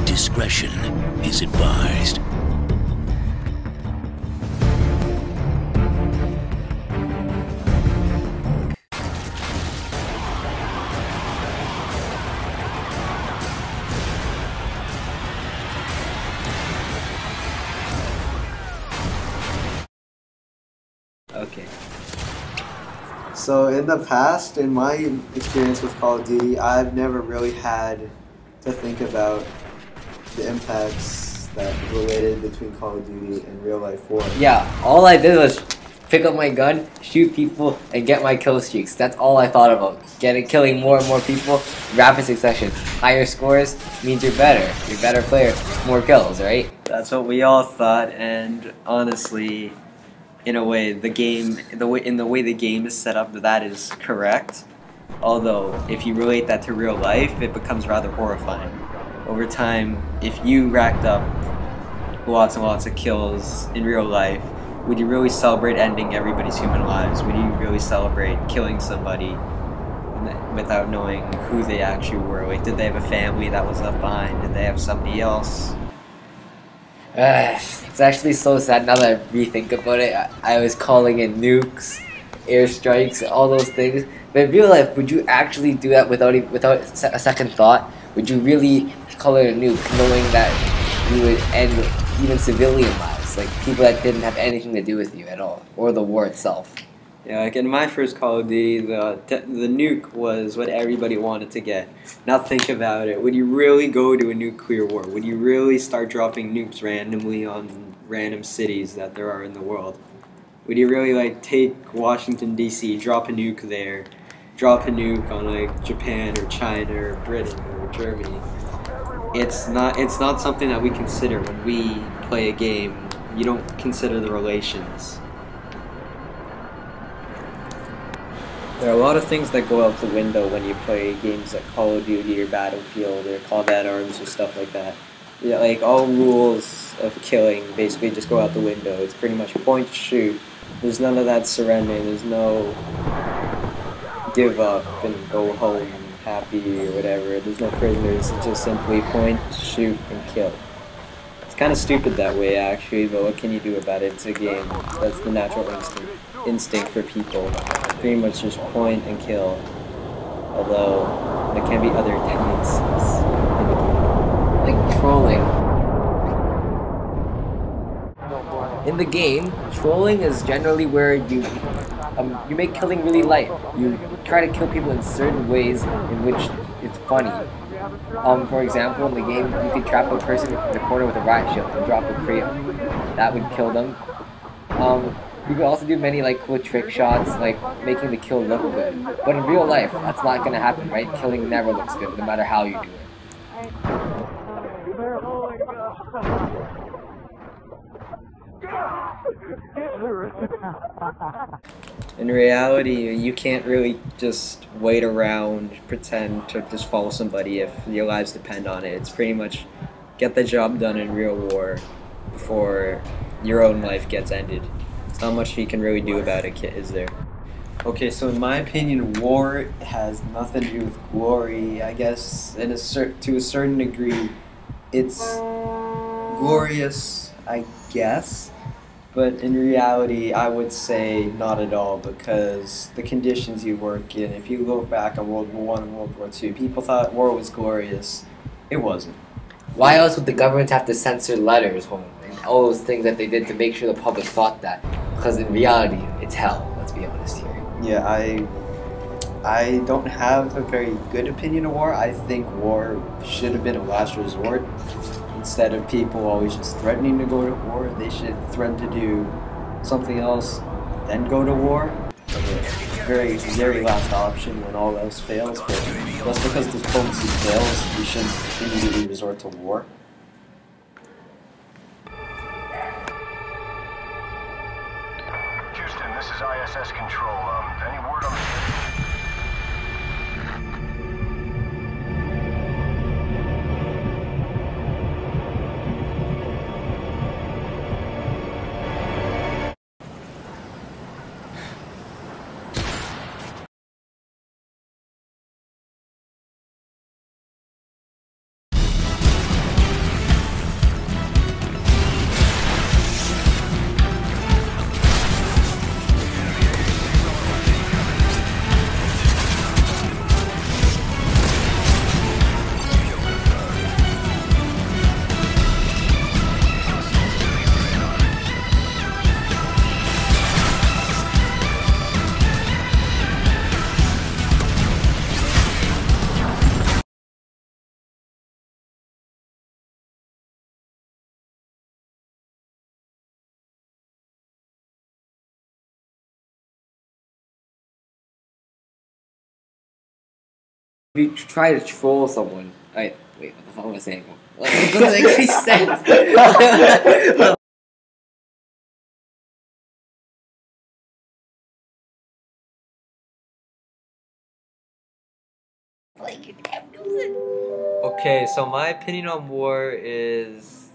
Discretion is advised. Okay. So in the past, in my experience with Call of Duty, I've never really had to think about the impacts that related between Call of Duty and real life war. Yeah, all I did was pick up my gun, shoot people, and get my kill streaks. That's all I thought about. Killing more and more people, rapid succession. Higher scores means you're better. You're a better player. More kills, right? That's what we all thought, and honestly, in a way, in the way the game is set up, that is correct. Although, if you relate that to real life, it becomes rather horrifying. Over time, if you racked up lots and lots of kills in real life, would you really celebrate ending everybody's human lives? Would you really celebrate killing somebody without knowing who they actually were? Like, did they have a family that was left behind? Did they have somebody else? It's actually so sad now that I rethink about it. I was calling in nukes, airstrikes, all those things. But in real life, would you actually do that without a second thought? Would you really call it a nuke, knowing that you would end even civilian lives, like people that didn't have anything to do with you at all, or the war itself? Yeah, like in my first Call of Duty, the nuke was what everybody wanted to get. Now think about it. Would you really go to a nuclear war? Would you really start dropping nukes randomly on random cities that there are in the world? Would you really like take Washington D.C., drop a nuke there, drop a nuke on like Japan or China or Britain or Germany? It's not something that we consider when we play a game. You don't consider the relations. There are a lot of things that go out the window when you play games like Call of Duty or Battlefield or Combat Arms or stuff like that. Yeah, like all rules of killing basically just go out the window. It's pretty much point, shoot. There's none of that surrender. There's no give up and go home happy or whatever. There's no prisoners. It's just simply point, shoot, and kill. It's kind of stupid that way, actually, but what can you do about it? It's a game. That's the natural instinct for people. Pretty much just point and kill. Although, there can be other tendencies in the game. Like trolling. In the game, trolling is generally where you make killing really light. You try to kill people in certain ways in which it's funny. For example, in the game, you could trap a person in the corner with a riot shield and drop a crate. That would kill them. You could also do many like cool trick shots, like making the kill look good. But in real life, that's not gonna happen, right? Killing never looks good, no matter how you do it. In reality, you can't really just wait around, pretend to just follow somebody if your lives depend on it. It's pretty much get the job done in real war before your own life gets ended. There's not much you can really do about it, is there? Okay, so in my opinion, war has nothing to do with glory. I guess to a certain degree, it's glorious, I guess. But in reality, I would say not at all, because the conditions you work in, if you look back at World War I and World War II, people thought war was glorious. It wasn't. Why else would the government have to censor letters home and all those things that they did to make sure the public thought that? Because in reality, it's hell, let's be honest here. Yeah, I don't have a very good opinion of war. I think war should have been a last resort. Instead of people always just threatening to go to war, they should threaten to do something else, then go to war. Very, very last option when all else fails. But just because diplomacy fails, we shouldn't immediately resort to war. Houston, this is ISS Control. Any word on the... you try to troll someone, wait, what the fuck am I saying? What doesn't make any sense. Okay, so my opinion on war is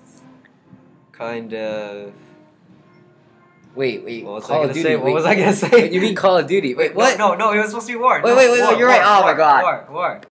kind of. Wait. What was I Call gonna of Duty. say? What wait. was I gonna say? Wait, you mean Call of Duty? Wait, what? No, it was supposed to be war. Wait, you're right. Oh my god. War.